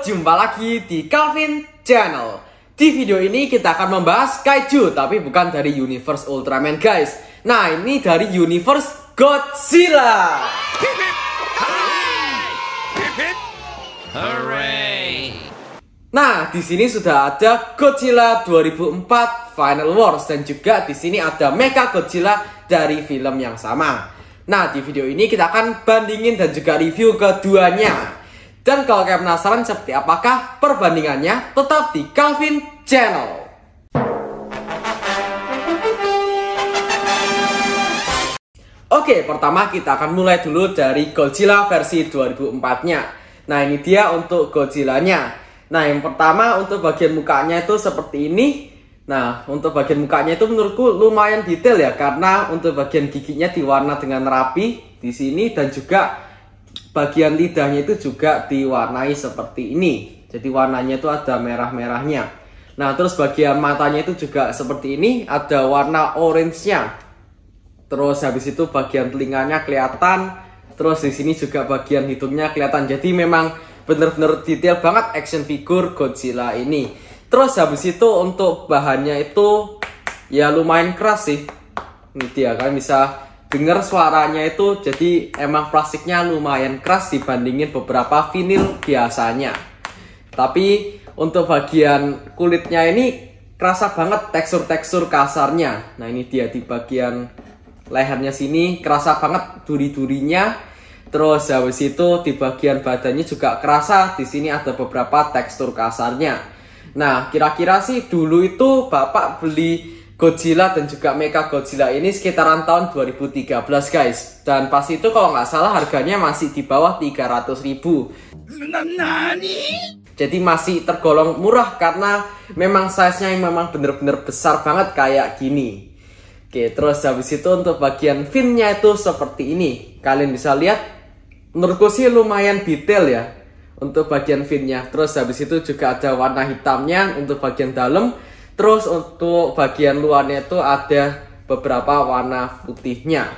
jumpa lagi di Calvin Channel. Di video ini kita akan membahas kaiju, tapi bukan dari universe Ultraman guys. Nah, ini dari universe Godzilla. Hooray! Nah, di sini sudah ada Godzilla 2004 Final Wars dan juga di sini ada Mecha Godzilla dari film yang sama. Nah, di video ini kita akan bandingin dan juga review keduanya. Dan kalau kalian penasaran seperti apakah perbandingannya, tetap di Calvin Channel. Oke, pertama kita akan mulai dulu dari Godzilla versi 2004-nya. Nah, ini dia untuk Godzilla-nya. Nah, yang pertama untuk bagian mukanya itu seperti ini. Nah, untuk bagian mukanya itu menurutku lumayan detail ya, karena untuk bagian giginya diwarna dengan rapi di sini dan juga bagian lidahnya itu juga diwarnai seperti ini. Jadi warnanya itu ada merah-merahnya. Nah, terus bagian matanya itu juga seperti ini, ada warna orange-nya. Terus habis itu bagian telinganya kelihatan. Terus di sini juga bagian hidungnya kelihatan. Jadi memang bener-bener detail banget action figure Godzilla ini. Terus habis itu untuk bahannya itu ya lumayan keras sih. Ini dia, kalian bisa dengar suaranya itu, jadi emang plastiknya lumayan keras dibandingin beberapa vinil biasanya. Tapi untuk bagian kulitnya ini kerasa banget tekstur-tekstur kasarnya. Nah, ini dia di bagian lehernya sini kerasa banget duri-durinya. Terus habis itu di bagian badannya juga kerasa, di sini ada beberapa tekstur kasarnya. Nah, kira-kira sih dulu itu Bapak beli Godzilla dan juga Mecha Godzilla ini sekitaran tahun 2013 guys. Dan pas itu kalau nggak salah harganya masih di bawah 300.000. Jadi masih tergolong murah karena memang size-nya yang memang bener-bener besar banget kayak gini. Oke, terus habis itu untuk bagian fin-nya itu seperti ini. Kalian bisa lihat, menurutku sih lumayan detail ya untuk bagian fin-nya. Terus habis itu juga ada warna hitamnya untuk bagian dalam. Terus untuk bagian luarnya itu ada beberapa warna putihnya.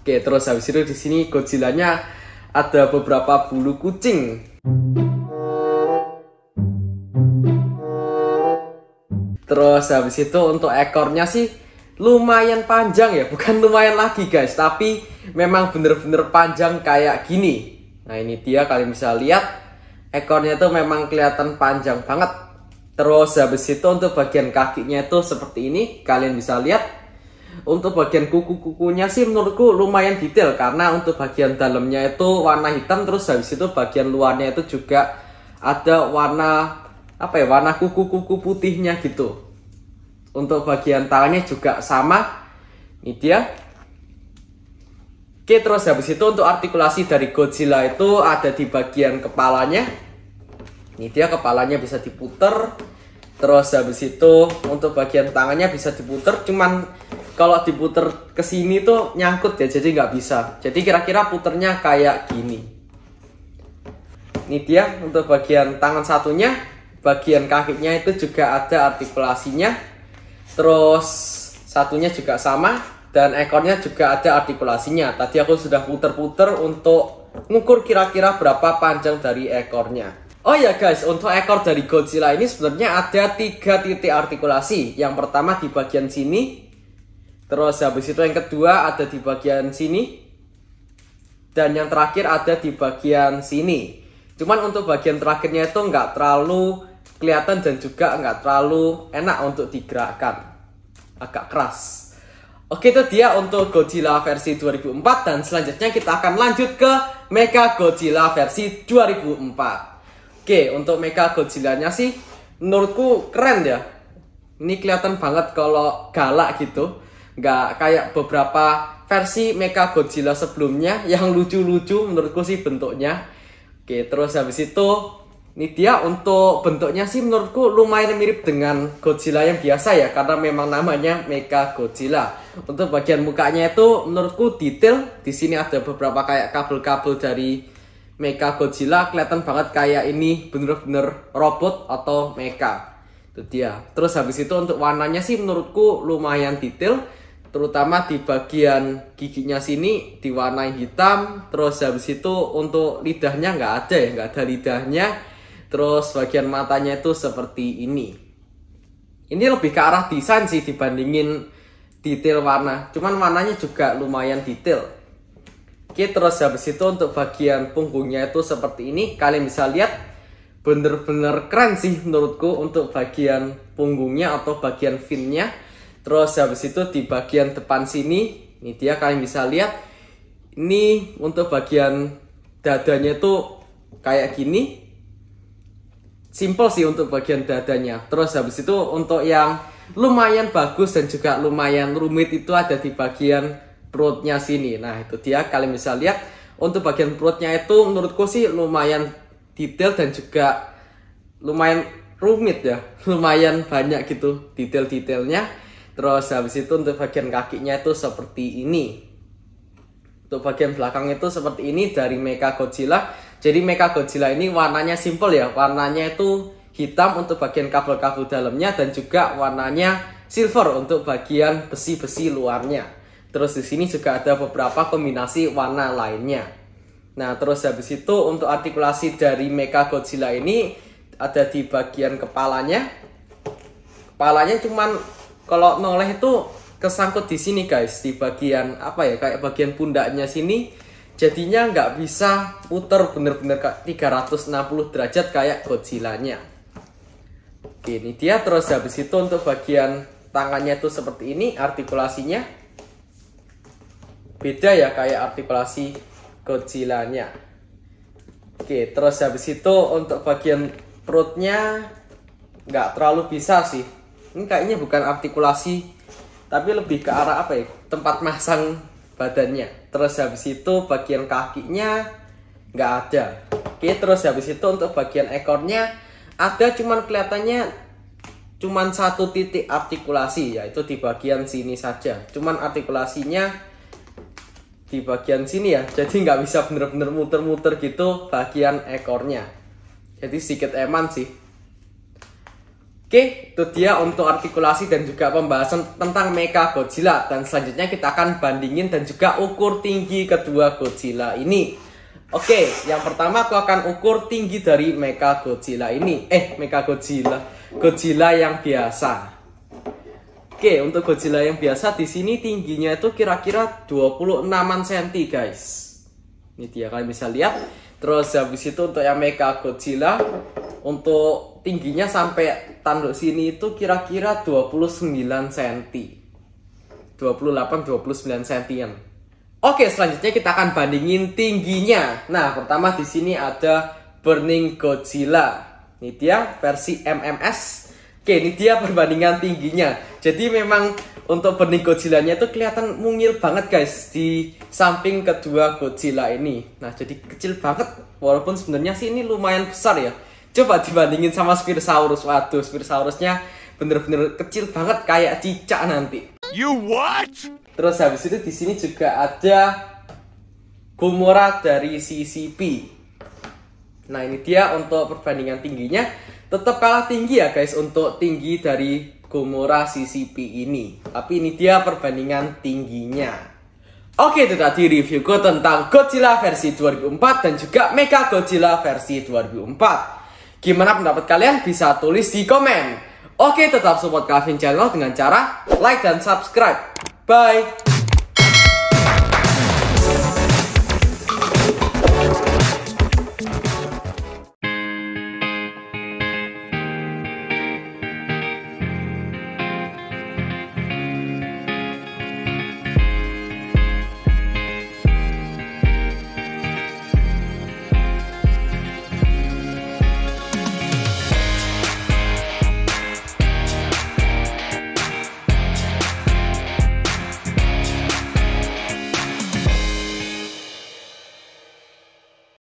Oke, terus habis itu di sini Godzilla-nya ada beberapa bulu kucing. Terus habis itu untuk ekornya sih lumayan panjang ya, bukan lumayan lagi guys, tapi memang bener-bener panjang kayak gini. Nah, ini dia, kalian bisa lihat ekornya itu memang kelihatan panjang banget. Terus habis itu untuk bagian kakinya itu seperti ini, kalian bisa lihat. Untuk bagian kuku-kukunya sih menurutku lumayan detail, karena untuk bagian dalamnya itu warna hitam. Terus habis itu bagian luarnya itu juga ada warna warna kuku-kuku putihnya gitu. Untuk bagian tangannya juga sama. Ini dia. Oke, terus habis itu untuk artikulasi dari Godzilla itu ada di bagian kepalanya. Ini dia, kepalanya bisa diputer. Terus habis itu untuk bagian tangannya bisa diputer, cuman kalau diputer ke sini tuh nyangkut ya, jadi nggak bisa. Jadi kira-kira puternya kayak gini. Ini dia untuk bagian tangan satunya. Bagian kakinya itu juga ada artikulasinya. Terus satunya juga sama, dan ekornya juga ada artikulasinya. Tadi aku sudah puter-puter untuk ngukur kira-kira berapa panjang dari ekornya. Oh ya guys, untuk ekor dari Godzilla ini sebenarnya ada 3 titik artikulasi. Yang pertama di bagian sini. Terus habis itu yang kedua ada di bagian sini. Dan yang terakhir ada di bagian sini. Cuman untuk bagian terakhirnya itu nggak terlalu kelihatan dan juga nggak terlalu enak untuk digerakkan. Agak keras. Oke, itu dia untuk Godzilla versi 2004. Dan selanjutnya kita akan lanjut ke Mecha Godzilla versi 2004. Oke, untuk Mecha Godzilla-nya sih menurutku keren ya. Ini kelihatan banget kalau galak gitu. Nggak kayak beberapa versi Mecha Godzilla sebelumnya yang lucu-lucu menurutku sih bentuknya. Oke, terus habis itu ini dia, untuk bentuknya sih menurutku lumayan mirip dengan Godzilla yang biasa ya, karena memang namanya Mecha Godzilla. Untuk bagian mukanya itu menurutku detail. Di sini ada beberapa kayak kabel-kabel dari Mecha Godzilla, kelihatan banget kayak ini bener-bener robot atau mecha. Itu dia. Terus habis itu untuk warnanya sih menurutku lumayan detail, terutama di bagian giginya sini diwarnai hitam. Terus habis itu untuk lidahnya nggak ada ya, nggak ada lidahnya. Terus bagian matanya itu seperti ini. Ini lebih ke arah desain sih dibandingin detail warna. Cuman warnanya juga lumayan detail. Oke, terus habis itu untuk bagian punggungnya itu seperti ini. Kalian bisa lihat bener-bener keren sih menurutku untuk bagian punggungnya atau bagian finnya. Terus habis itu di bagian depan sini, ini dia kalian bisa lihat. Ini untuk bagian dadanya itu kayak gini. Simple sih untuk bagian dadanya. Terus habis itu untuk yang lumayan bagus dan juga lumayan rumit itu ada di bagian perutnya sini. Nah itu dia kalian bisa lihat. Untuk bagian perutnya itu menurutku sih lumayan detail dan juga lumayan rumit ya. Lumayan banyak gitu detail-detailnya. Terus habis itu untuk bagian kakinya itu seperti ini. Untuk bagian belakang itu seperti ini dari Mechagodzilla. Jadi Mechagodzilla ini warnanya simple ya. Warnanya itu hitam untuk bagian kabel-kabel dalamnya dan juga warnanya silver untuk bagian besi-besi luarnya. Terus di sini juga ada beberapa kombinasi warna lainnya. Nah, terus habis itu untuk artikulasi dari Mechagodzilla ini ada di bagian kepalanya. Kepalanya cuman kalau noleh itu kesangkut di sini guys, di bagian apa ya, kayak bagian pundaknya sini. Jadinya nggak bisa puter bener-bener 360 derajat kayak Godzilla-nya. Oke, ini dia. Terus habis itu untuk bagian tangannya itu seperti ini artikulasinya. Beda ya kayak artikulasi Godzilla-nya. Oke, terus habis itu untuk bagian perutnya nggak terlalu bisa sih. Ini kayaknya bukan artikulasi, tapi lebih ke arah apa ya? Tempat masang badannya. Terus habis itu bagian kakinya nggak ada. Oke, terus habis itu untuk bagian ekornya ada, cuman kelihatannya cuman satu titik artikulasi, yaitu di bagian sini saja. Cuman artikulasinya di bagian sini ya. Jadi nggak bisa bener-bener muter-muter gitu bagian ekornya. Jadi sedikit eman sih. Oke, itu dia untuk artikulasi dan juga pembahasan tentang Mechagodzilla. Dan selanjutnya kita akan bandingin dan juga ukur tinggi kedua Godzilla ini. Oke, yang pertama aku akan ukur tinggi dari Mechagodzilla ini. Godzilla yang biasa. Oke, untuk Godzilla yang biasa di sini tingginya itu kira-kira 26 cm guys. Ini dia kalian bisa lihat. Terus habis itu untuk yang Mechagodzilla untuk tingginya sampai tanduk sini itu kira-kira 29 cm. 28-29 cm. Oke, selanjutnya kita akan bandingin tingginya. Nah, pertama di sini ada Burning Godzilla. Ini dia versi MMS. Oke, ini dia perbandingan tingginya. Jadi memang untuk Burning Godzilla-nya itu kelihatan mungil banget guys di samping kedua Godzilla ini. Nah, jadi kecil banget. Walaupun sebenarnya sih ini lumayan besar ya. Coba dibandingin sama Spinosaurus. Waduh, Spinosaurusnya bener-bener kecil banget kayak cicak nanti. You what? Terus habis itu di sini juga ada Gamora dari CCP. Nah, ini dia untuk perbandingan tingginya. Tetap kalah tinggi ya guys untuk tinggi dari Gamora CCP ini. Tapi ini dia perbandingan tingginya. Oke, itu tadi reviewku tentang Godzilla versi 2004 dan juga Mechagodzilla versi 2004. Gimana pendapat kalian? Bisa tulis di komen. Oke, tetap support Calvin Channel dengan cara like dan subscribe. Bye!